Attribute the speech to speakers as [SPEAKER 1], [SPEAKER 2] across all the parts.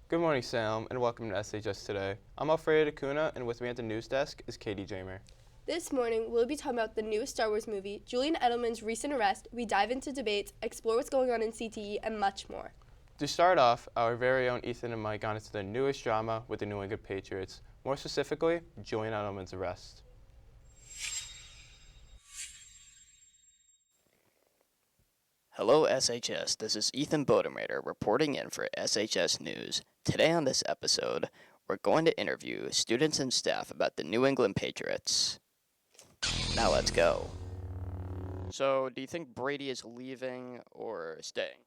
[SPEAKER 1] Good morning, Salem, and welcome to SHS Today. I'm Alfredo Acuna, and with me at the news desk is Katie Jamer.
[SPEAKER 2] This morning, we'll be talking about the newest Star Wars movie, Julian Edelman's recent arrest, we dive into debates, explore what's going on in CTE, and much more.
[SPEAKER 1] To start off, our very own Ethan and Mike got into the newest drama with the New England Patriots, more specifically, Julian Edelman's arrest.
[SPEAKER 3] Hello SHS, this is Ethan Bodemater reporting in for SHS News. Today on this episode, we're going to interview students and staff about the New England Patriots. Now let's go. So, do you think Brady is leaving or staying?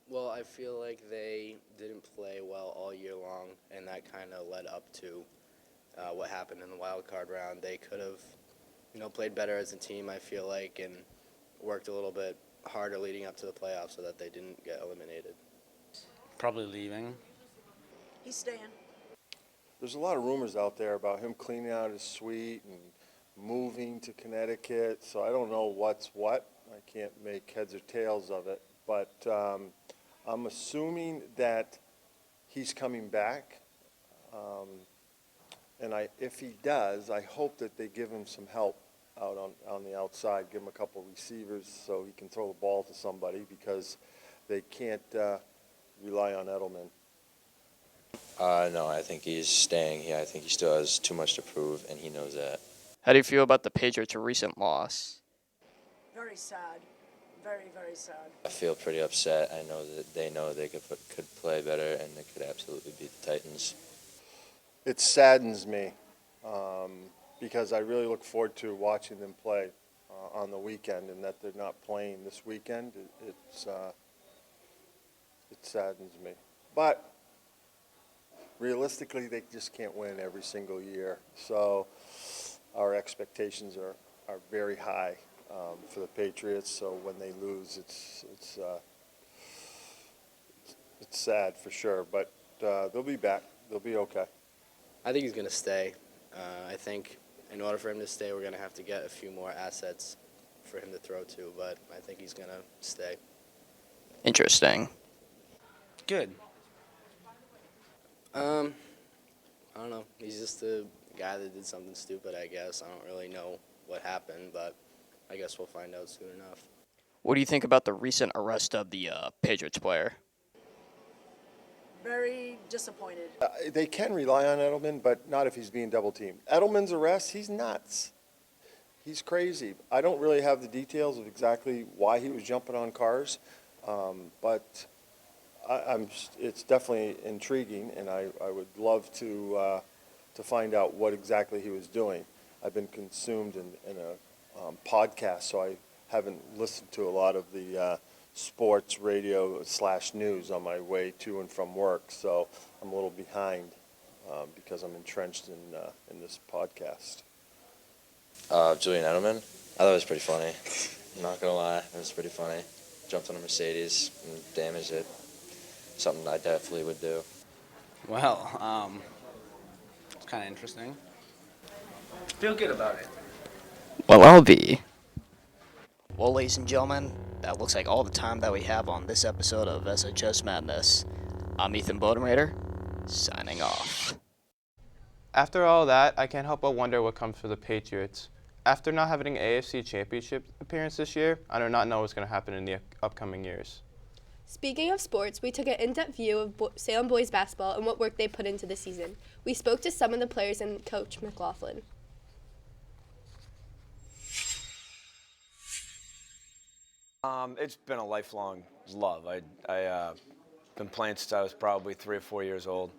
[SPEAKER 4] Well, I feel like they didn't play well all year long, and that kind of led up to what happened in the wild card round. They could have, played better as a team, I feel like, and worked a little bit harder leading up to the playoffs so that they didn't get eliminated.
[SPEAKER 5] Probably leaving.
[SPEAKER 6] He's staying.
[SPEAKER 7] There's a lot of rumors out there about him cleaning out his suite and moving to Connecticut, so I don't know what's what. I can't make heads or tails of it, but I'm assuming that he's coming back, and if he does, I hope that they give him some help out on the outside, give him a couple receivers so he can throw the ball to somebody, because they can't rely on Edelman.
[SPEAKER 8] No, I think he's staying. I think he still has too much to prove, and he knows that.
[SPEAKER 3] How do you feel about the Patriots' recent loss?
[SPEAKER 6] Very sad. Very, very sad.
[SPEAKER 8] I feel pretty upset. I know that they know they could play better, and they could absolutely beat the Titans.
[SPEAKER 7] It saddens me because I really look forward to watching them play on the weekend, and that they're not playing this weekend. It saddens me. But realistically, they just can't win every single year. So our expectations are very high for the Patriots. So when they lose, it's sad for sure. But they'll be back. They'll be okay.
[SPEAKER 4] I think he's going to stay. I think in order for him to stay, we're going to have to get a few more assets for him to throw to, but I think he's going to stay.
[SPEAKER 3] Interesting.
[SPEAKER 5] Good.
[SPEAKER 4] I don't know. He's just a guy that did something stupid, I guess. I don't really know what happened, but I guess we'll find out soon enough.
[SPEAKER 3] What do you think about the recent arrest of the Patriots player?
[SPEAKER 6] Very disappointed.
[SPEAKER 7] They can rely on Edelman, but not if he's being double-teamed. Edelman's arrest, he's nuts. He's crazy. I don't really have the details of exactly why he was jumping on cars, but it's definitely intriguing, and I would love to find out what exactly he was doing. I've been consumed in a podcast, so I haven't listened to a lot of the sports radio / news on my way to and from work, so I'm a little behind because I'm entrenched in this podcast.
[SPEAKER 8] Julian Edelman, I thought it was pretty funny. I'm not going to lie, it was pretty funny. Jumped on a Mercedes and damaged it. Something I definitely would do.
[SPEAKER 5] Well, it's kind of interesting. Feel good about it.
[SPEAKER 3] Well, I'll be. Well, ladies and gentlemen, that looks like all the time that we have on this episode of SHS Madness. I'm Ethan Bodemater, signing off.
[SPEAKER 1] After all that, I can't help but wonder what comes for the Patriots. After not having an AFC Championship appearance this year, I do not know what's going to happen in the upcoming years.
[SPEAKER 2] Speaking of sports, we took an in-depth view of Salem boys basketball and what work they put into the season. We spoke to some of the players and Coach McLaughlin.
[SPEAKER 9] It's been a lifelong love. I've been playing since I was probably 3 or 4 years old.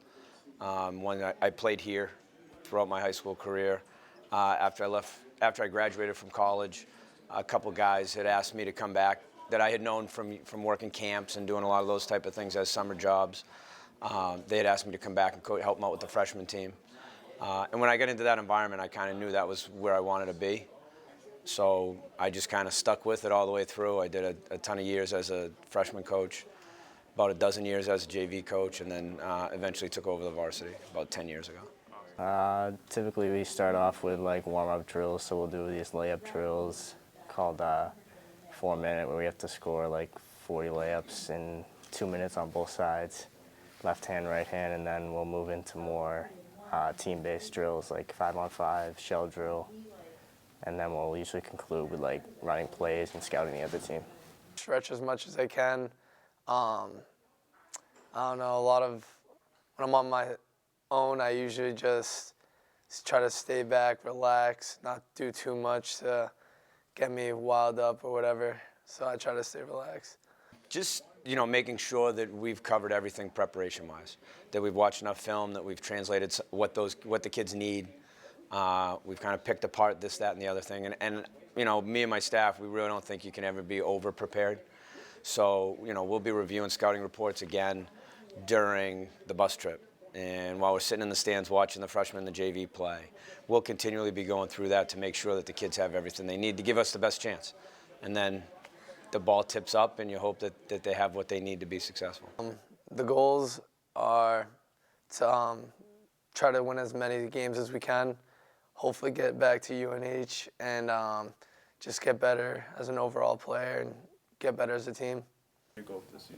[SPEAKER 9] When I played here throughout my high school career. After I graduated from college, a couple guys had asked me to come back that I had known from working camps and doing a lot of those type of things as summer jobs. They had asked me to come back and help them out with the freshman team. And when I got into that environment, I kind of knew that was where I wanted to be. So I just kind of stuck with it all the way through. I did a ton of years as a freshman coach, about a dozen years as a JV coach, and then eventually took over the varsity about 10 years ago.
[SPEAKER 10] Typically we start off with like warm-up drills, so we'll do these layup drills called 4-minute, where we have to score like 40 layups in 2 minutes on both sides. left hand, right hand, and then we'll move into more team-based drills like 5-on-5, shell drill, and then we'll usually conclude with like running plays and scouting the other team.
[SPEAKER 11] Stretch as much as I can. I don't know, when I'm on my own, I usually just try to stay back, relax, not do too much to get me wild up or whatever. So I try to stay relaxed.
[SPEAKER 9] Just, making sure that we've covered everything preparation-wise, that we've watched enough film, that we've translated what the kids need. We've kind of picked apart this, that, and the other thing. And me and my staff, we really don't think you can ever be over-prepared. So, we'll be reviewing scouting reports again during the bus trip. And while we're sitting in the stands watching the freshmen and the JV play, we'll continually be going through that to make sure that the kids have everything they need to give us the best chance. And then the ball tips up and you hope that they have what they need to be successful.
[SPEAKER 11] The goals are to try to win as many games as we can, hopefully get back to UNH, and just get better as an overall player and get better as a team.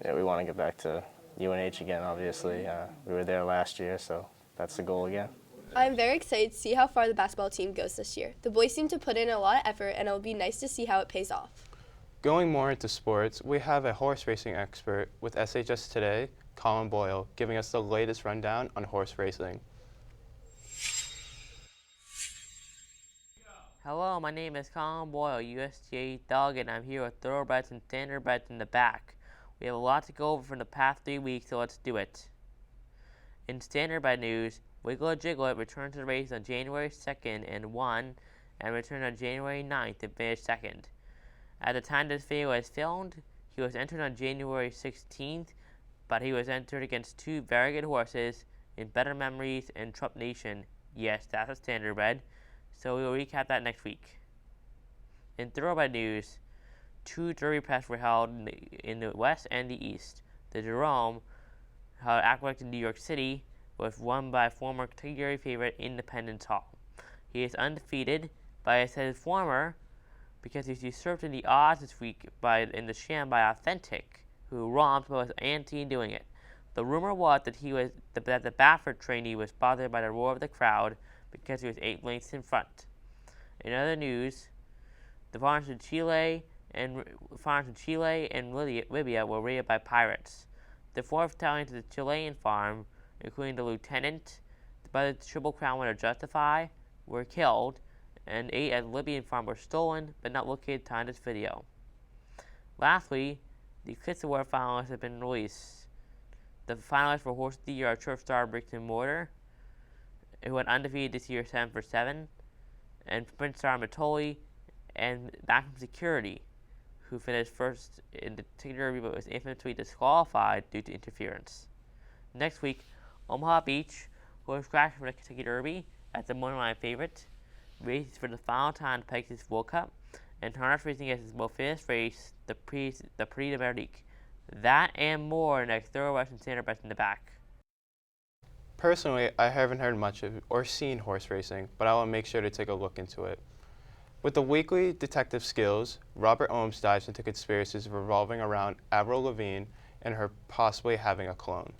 [SPEAKER 10] Yeah, we want to get back to UNH again, obviously. We were there last year, so that's the goal again.
[SPEAKER 2] I'm very excited to see how far the basketball team goes this year. The boys seem to put in a lot of effort, and it'll be nice to see how it pays off.
[SPEAKER 1] Going more into sports, we have a horse racing expert with SHS Today, Colin Boyle, giving us the latest rundown on horse racing.
[SPEAKER 12] Hello, my name is Colin Boyle, USGA Dog, and I'm here with Thoroughbreds and Standardbreds in the back. We have a lot to go over from the past 3 weeks, so let's do it. In Standardbred news, Wiggle Jiglet returned to the race on January 2nd and won, and returned on January 9th and finished second. At the time this video was filmed, he was entered on January 16th, but he was entered against two very good horses in Better Memories and Trump Nation. Yes, that's a Standardbred, so we will recap that next week. In Thoroughbred news, two Derby preps were held in the West and the East. The Jerome, held at Aqueduct in New York City, was won by former Kentucky Derby favorite Independence Hall. He is undefeated, but I said former because he's usurped in the odds this week in the sham by Authentic, who romped but was anti-doing it. The rumor was that that the Baffert trainee was bothered by the roar of the crowd because he was 8 lengths in front. In other news, the farms in Chile and Libya were raided by pirates. The 4 stallions of the Chilean farm, including the lieutenant, by the Triple Crown winner Justify, were killed, and 8 at the Libyan farm were stolen but not located at the time of this video. Lastly, the Eclipse Award finalists have been released. The finalists for Horse of the Year are Turf Star Bricks and Mortar, who went undefeated this year 7 for 7, and Prince Star Matoli, and Maximum Security, who finished first in the Kentucky Derby but was infamously disqualified due to interference. Next week, Omaha Beach, who was scratched from the Kentucky Derby as the moneyline favorite, races for the final time to Pegasus World Cup, and harness racing as its most famous race, the Prix d'Amérique. That and more next Thoroughbreds and Standardbreds in the back.
[SPEAKER 1] Personally, I haven't heard much of or seen horse racing, but I will make sure to take a look into it. With the weekly Detective Skills, Robert Ohms dives into conspiracies revolving around Avril Lavigne and her possibly having a clone.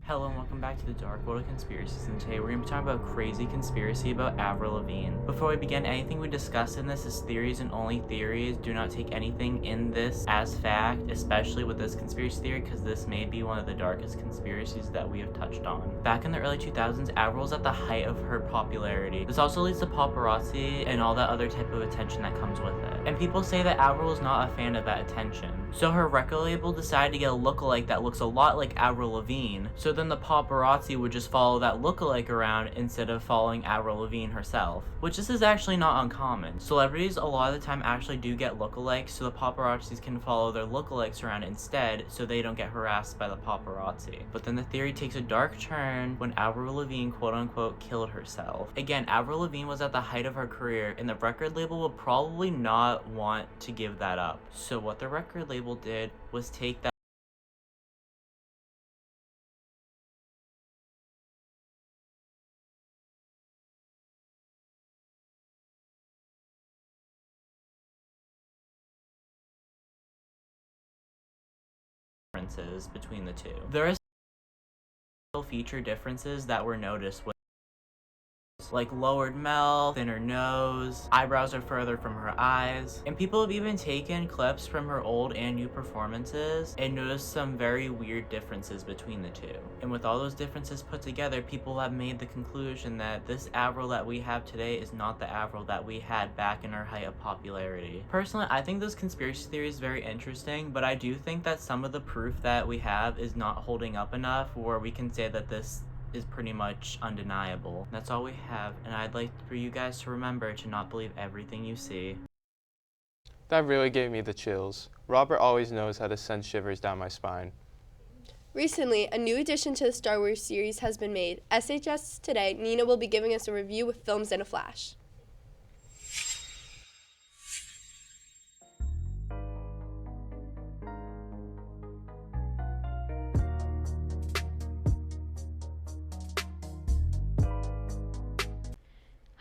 [SPEAKER 13] Hello and welcome back to the Dark World of Conspiracies, and today we're going to be talking about a crazy conspiracy about Avril Lavigne. Before we begin, anything we discuss in this is theories and only theories. Do not take anything in this as fact, especially with this conspiracy theory, because this may be one of the darkest conspiracies that we have touched on. Back in the early 2000s, Avril was at the height of her popularity. This also leads to paparazzi and all that other type of attention that comes with it. And people say that Avril is not a fan of that attention. So her record label decided to get a lookalike that looks a lot like Avril Lavigne, so then the paparazzi would just follow that lookalike around instead of following Avril Lavigne herself, which this is actually not uncommon. Celebrities a lot of the time actually do get lookalikes, so the paparazzis can follow their lookalikes around instead so they don't get harassed by the paparazzi. But then the theory takes a dark turn when Avril Lavigne quote-unquote killed herself. Again, Avril Lavigne was at the height of her career, and the record label would probably not want to give that up. So what the record label did was take that differences between the two. There are still feature differences that were noticed with like lowered mouth, thinner nose, eyebrows are further from her eyes, and people have even taken clips from her old and new performances and noticed some very weird differences between the two. And with all those differences put together, people have made the conclusion that this Avril that we have today is not the Avril that we had back in our height of popularity. Personally, I think this conspiracy theory is very interesting, but I do think that some of the proof that we have is not holding up enough where we can say that this is pretty much undeniable. That's all we have, and I'd like for you guys to remember to not believe everything you see.
[SPEAKER 1] That really gave me the chills. Robert always knows how to send shivers down my spine.
[SPEAKER 2] Recently, a new addition to the Star Wars series has been made. SHS Today, Nina will be giving us a review with films in a flash.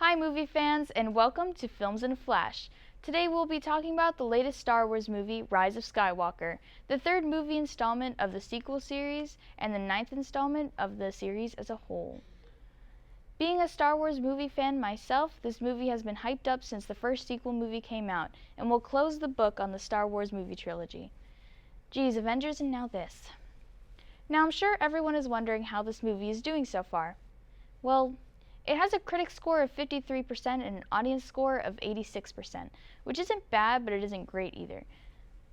[SPEAKER 14] Hi movie fans, and welcome to Films in a Flash. Today we'll be talking about the latest Star Wars movie, Rise of Skywalker, the third movie installment of the sequel series, and the ninth installment of the series as a whole. Being a Star Wars movie fan myself, this movie has been hyped up since the first sequel movie came out, and will close the book on the Star Wars movie trilogy. Geez, Avengers and now this. Now I'm sure everyone is wondering how this movie is doing so far. Well, it has a critic score of 53% and an audience score of 86%, which isn't bad, but it isn't great either.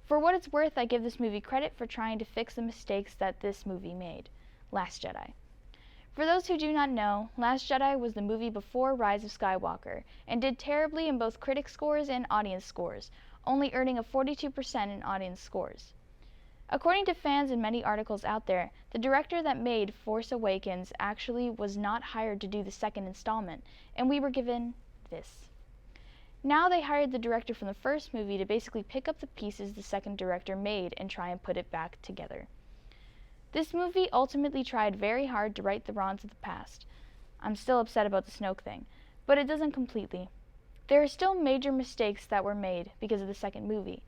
[SPEAKER 14] For what it's worth, I give this movie credit for trying to fix the mistakes that this movie made. Last Jedi. For those who do not know, Last Jedi was the movie before Rise of Skywalker, and did terribly in both critic scores and audience scores, only earning a 42% in audience scores. According to fans and many articles out there, the director that made Force Awakens actually was not hired to do the second installment, and we were given this. Now they hired the director from the first movie to basically pick up the pieces the second director made and try and put it back together. This movie ultimately tried very hard to right the wrongs of the past. I'm still upset about the Snoke thing, but it doesn't completely. There are still major mistakes that were made because of the second movie.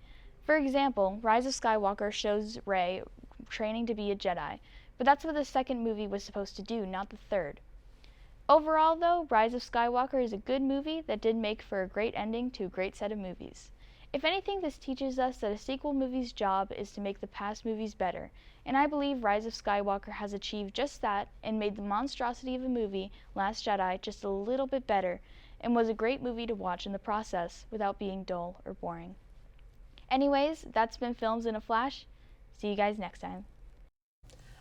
[SPEAKER 14] For example, Rise of Skywalker shows Rey training to be a Jedi, but that's what the second movie was supposed to do, not the third. Overall, though, Rise of Skywalker is a good movie that did make for a great ending to a great set of movies. If anything, this teaches us that a sequel movie's job is to make the past movies better, and I believe Rise of Skywalker has achieved just that and made the monstrosity of a movie, Last Jedi, just a little bit better, and was a great movie to watch in the process without being dull or boring. Anyways, that's been Films in a Flash. See you guys next time.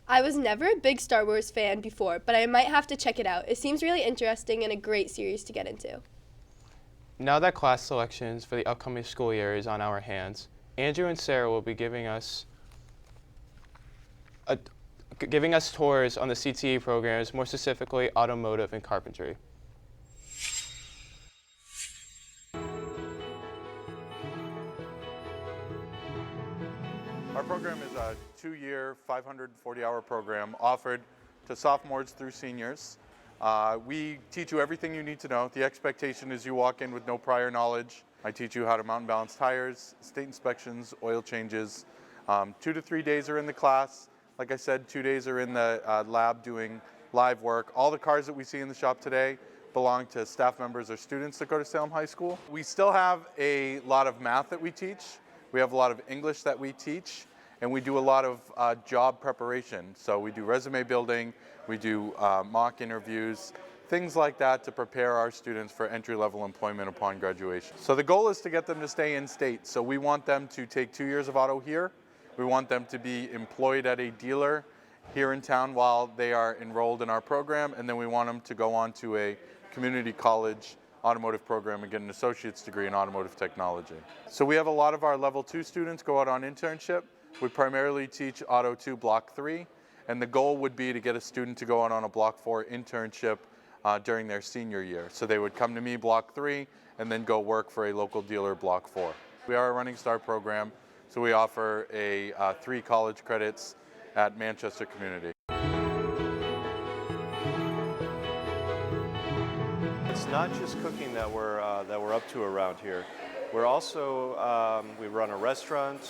[SPEAKER 2] I was never a big Star Wars fan before, but I might have to check it out. It seems really interesting and a great series to get into.
[SPEAKER 1] Now that class selections for the upcoming school year is on our hands, Andrew and Sarah will be giving us tours on the CTE programs, more specifically automotive and carpentry.
[SPEAKER 15] Our program is a 2-year, 540-hour program offered to sophomores through seniors. We teach you everything you need to know. The expectation is you walk in with no prior knowledge. I teach you how to mount and balance tires, state inspections, oil changes. 2 to 3 days are in the class. Like I said, 2 days are in the lab doing live work. All the cars that we see in the shop today belong to staff members or students that go to Salem High School. We still have a lot of math that we teach. We have a lot of English that we teach, and we do a lot of job preparation. So we do resume building, we do mock interviews, things like that to prepare our students for entry-level employment upon graduation. So the goal is to get them to stay in state. So we want them to take 2 years of auto here. We want them to be employed at a dealer here in town while they are enrolled in our program, and then we want them to go on to a community college automotive program and get an associate's degree in automotive technology. So we have a lot of our level 2 students go out on internship. We primarily teach Auto 2 Block 3, and the goal would be to get a student to go out on a Block 4 internship during their senior year. So they would come to me Block 3 and then go work for a local dealer Block 4. We are a Running Star program, so we offer 3 college credits at Manchester Community.
[SPEAKER 16] It's not just cooking that we're up to around here. We're also, we run a restaurant,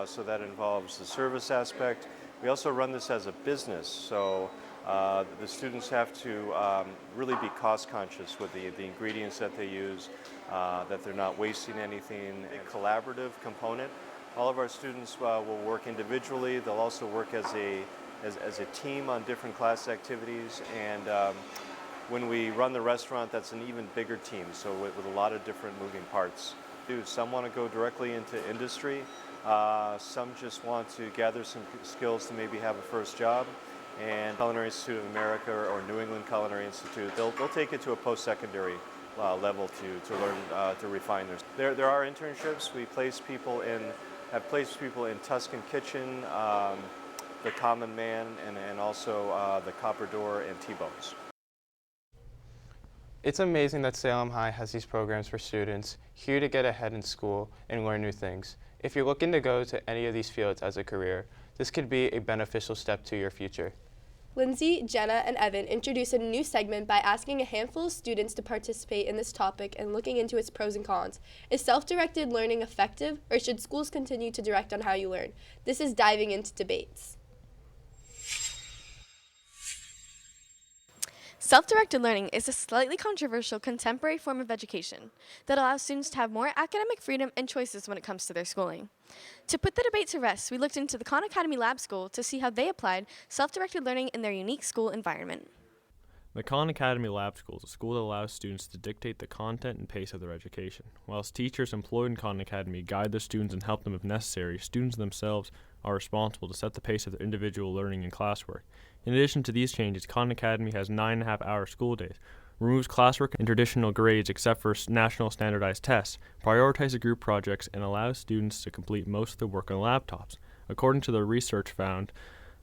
[SPEAKER 16] so that involves the service aspect. We also run this as a business, so the students have to really be cost conscious with the ingredients that they use, that they're not wasting anything. A collaborative component. All of our students will work individually. They'll also work as a team on different class activities, and when we run the restaurant, that's an even bigger team, so with a lot of different moving parts. Some want to go directly into industry. Some just want to gather some skills to maybe have a first job. And Culinary Institute of America or New England Culinary Institute, they'll take it to a post-secondary level to learn to refine their. There are internships. We have placed people in Tuscan Kitchen, the Common Man, and also the Copper Door and T-Bones.
[SPEAKER 1] It's amazing that Salem High has these programs for students here to get ahead in school and learn new things. If you're looking to go to any of these fields as a career, this could be a beneficial step to your future.
[SPEAKER 2] Lindsay, Jenna, and Evan introduced a new segment by asking a handful of students to participate in this topic and looking into its pros and cons. Is self-directed learning effective, or should schools continue to direct on how you learn? This is diving into debates.
[SPEAKER 17] Self-directed learning is a slightly controversial contemporary form of education that allows students to have more academic freedom and choices when it comes to their schooling. To put the debate to rest, we looked into the Khan Academy Lab School to see how they applied self-directed learning in their unique school environment.
[SPEAKER 18] The Khan Academy Lab School is a school that allows students to dictate the content and pace of their education. Whilst teachers employed in Khan Academy guide their students and help them if necessary, students themselves are responsible to set the pace of their individual learning and classwork. In addition to these changes, Khan Academy has 9.5-hour school days, removes classwork and traditional grades except for national standardized tests, prioritizes group projects, and allows students to complete most of their work on laptops. According to the research found,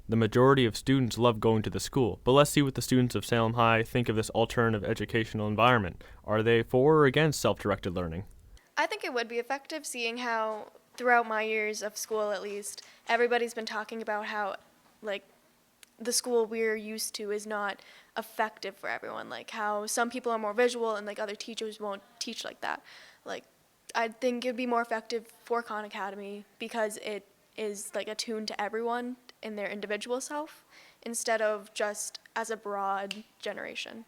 [SPEAKER 18] the majority of students love going to the school. But let's see what the students of Salem High think of this alternative educational environment. Are they for or against self-directed learning?
[SPEAKER 19] I think it would be effective, seeing how throughout my years of school at least, everybody's been talking about how the school we're used to is not effective for everyone, like how some people are more visual and other teachers won't teach like that. I think it'd be more effective for Khan Academy because it is attuned to everyone in their individual self instead of just as a broad generation.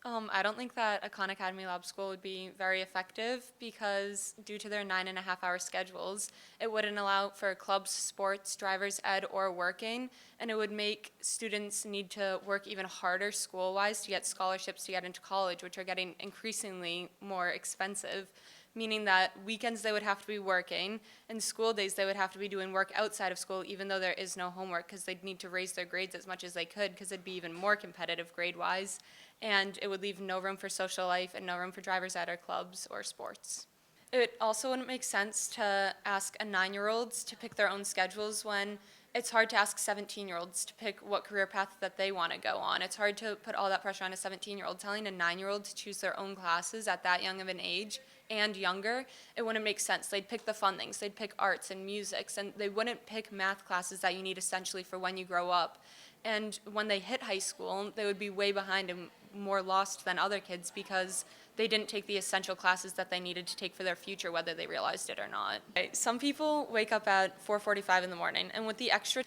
[SPEAKER 20] I don't think that a Khan Academy Lab School would be very effective because due to their 9.5-hour schedules, it wouldn't allow for clubs, sports, driver's ed, or working, and it would make students need to work even harder school-wise to get scholarships to get into college, which are getting increasingly more expensive, meaning that weekends they would have to be working, and school days they would have to be doing work outside of school even though there is no homework because they'd need to raise their grades as much as they could because it'd be even more competitive grade-wise, and it would leave no room for social life and no room for driver's ed or clubs or sports. It also wouldn't make sense to ask a 9-year-olds to pick their own schedules when it's hard to ask 17-year-olds to pick what career path that they want to go on. It's hard to put all that pressure on a 17-year-old. Telling a 9-year-old to choose their own classes at that young of an age and younger, it wouldn't make sense. They'd pick the fun things. They'd pick arts and musics, and they wouldn't pick math classes that you need essentially for when you grow up. And when they hit high school, they would be way behind and more lost than other kids because they didn't take the essential classes that they needed to take for their future, whether they realized it or not. Some people wake up at 4:45 in the morning, and with the extra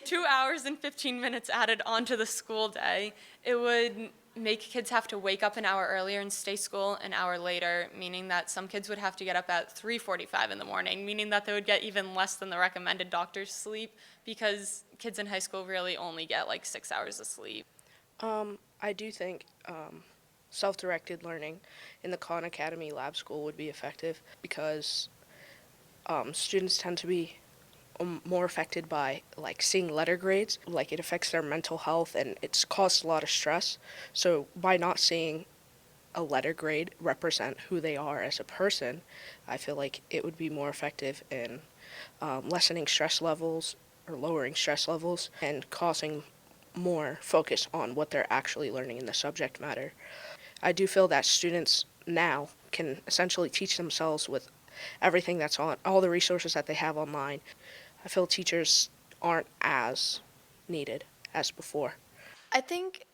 [SPEAKER 20] 2 hours and 15 minutes added onto the school day, it would make kids have to wake up an hour earlier and stay school an hour later, meaning that some kids would have to get up at 3:45 in the morning, meaning that they would get even less than the recommended doctor's sleep because kids in high school really only get 6 hours of sleep.
[SPEAKER 21] I do think self-directed learning in the Khan Academy Lab School would be effective because students tend to be more affected by seeing letter grades. It affects their mental health and it's caused a lot of stress. So by not seeing a letter grade represent who they are as a person, I feel like it would be more effective in lessening stress levels or lowering stress levels and causing more focus on what they're actually learning in the subject matter. I do feel that students now can essentially teach themselves with everything that's on, all the resources that they have online. I feel teachers aren't as needed as before.
[SPEAKER 19] I think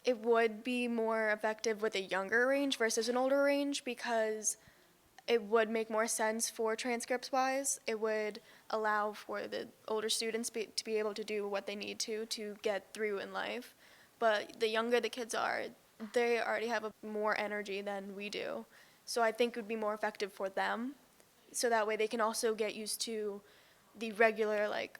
[SPEAKER 19] it would be more effective with a younger range versus an older range because it would make more sense for transcripts wise. It would allow for the older students to be able to do what they need to get through in life. But the younger the kids are, they already have more energy than we do. So I think it would be more effective for them. So that way they can also get used to the regular, like,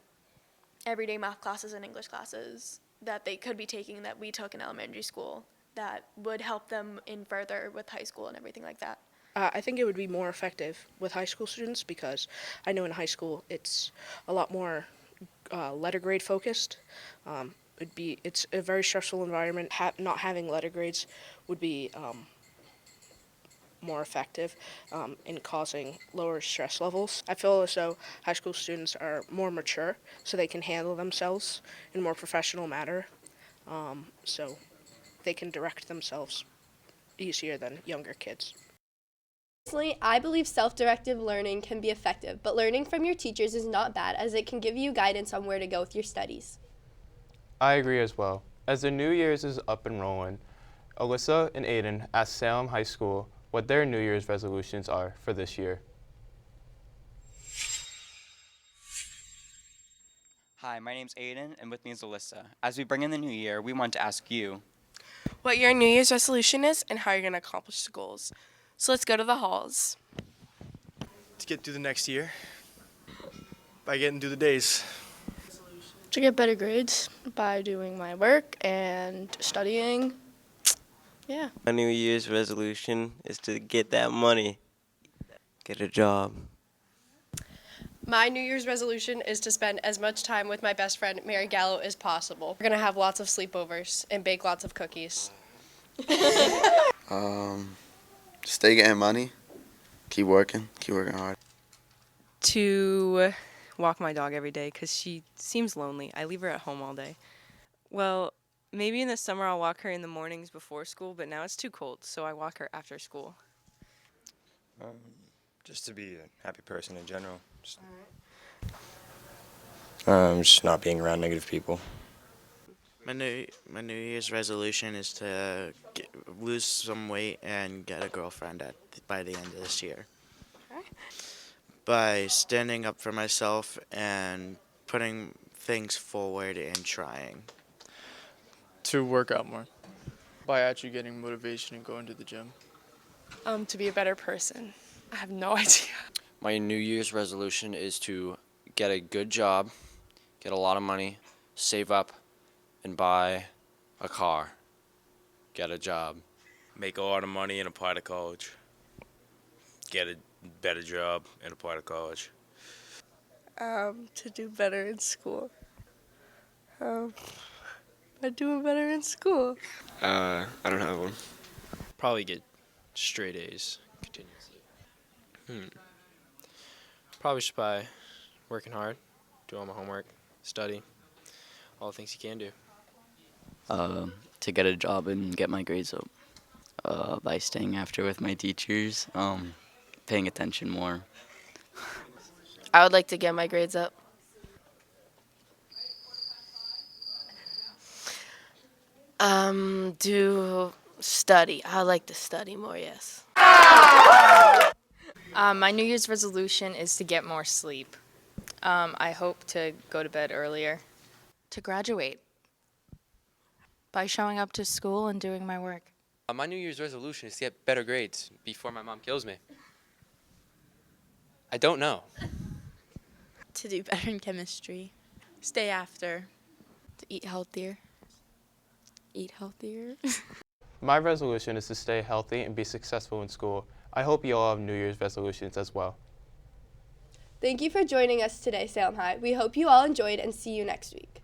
[SPEAKER 19] everyday math classes and English classes that they could be taking that we took in elementary school that would help them in further with high school and everything like that.
[SPEAKER 21] I think it would be more effective with high school students because I know in high school it's a lot more letter grade focused. It's a very stressful environment. Not having letter grades would be more effective in causing lower stress levels. I feel as though high school students are more mature, so they can handle themselves in a more professional manner, so they can direct themselves easier than younger kids.
[SPEAKER 2] Personally, I believe self-directed learning can be effective, but learning from your teachers is not bad as it can give you guidance on where to go with your studies.
[SPEAKER 1] I agree as well. As the New Year's is up and rolling, Alyssa and Aiden asked Salem High School what their New Year's resolutions are for this year.
[SPEAKER 4] Hi, my name's Aiden, and with me is Alyssa. As we bring in the new year, we want to ask you
[SPEAKER 22] what your New Year's resolution is and how you're going to accomplish the goals. So let's go to the halls.
[SPEAKER 23] To get through the next year by getting through the days.
[SPEAKER 24] To get better grades by doing my work and studying. Yeah.
[SPEAKER 25] My New Year's resolution is to get that money, get a job.
[SPEAKER 26] My New Year's resolution is to spend as much time with my best friend, Mary Gallo, as possible. We're going to have lots of sleepovers and bake lots of cookies.
[SPEAKER 27] Stay getting money, keep working hard.
[SPEAKER 28] To walk my dog every day because she seems lonely. I leave her at home all day. Well, maybe in the summer I'll walk her in the mornings before school, but now it's too cold, so I walk her after school.
[SPEAKER 29] Just to be a happy person in general.
[SPEAKER 30] Just not being around negative people.
[SPEAKER 31] My New Year's resolution is to lose some weight and get a girlfriend by the end of this year.
[SPEAKER 22] Okay.
[SPEAKER 31] By standing up for myself and putting things forward and trying.
[SPEAKER 32] To work out more. By actually getting motivation and going to the gym.
[SPEAKER 22] To be a better person. I have no idea.
[SPEAKER 33] My New Year's resolution is to get a good job, get a lot of money, save up, and buy a car. Get a job.
[SPEAKER 34] Make a lot of money and apply to college. Get a better job and apply to college.
[SPEAKER 22] To do better in school. By doing better in school.
[SPEAKER 30] I don't have one.
[SPEAKER 33] Probably get straight A's continuously. Probably just by working hard, do all my homework, study, all the things you can do.
[SPEAKER 3] To get a job and get my grades up. By staying after with my teachers, paying attention more.
[SPEAKER 24] I would like to get my grades up. Do study. I like to study more, yes.
[SPEAKER 35] My New Year's resolution is to get more sleep. I hope to go to bed earlier.
[SPEAKER 36] To graduate. By showing up to school and doing my work.
[SPEAKER 37] My New Year's resolution is to get better grades before my mom kills me. I don't know.
[SPEAKER 36] To do better in chemistry.
[SPEAKER 22] Stay after.
[SPEAKER 36] To eat healthier. Eat healthier.
[SPEAKER 1] My resolution is to stay healthy and be successful in school. I hope you all have New Year's resolutions as well.
[SPEAKER 2] Thank you for joining us today, Salem High. We hope you all enjoyed and see you next week.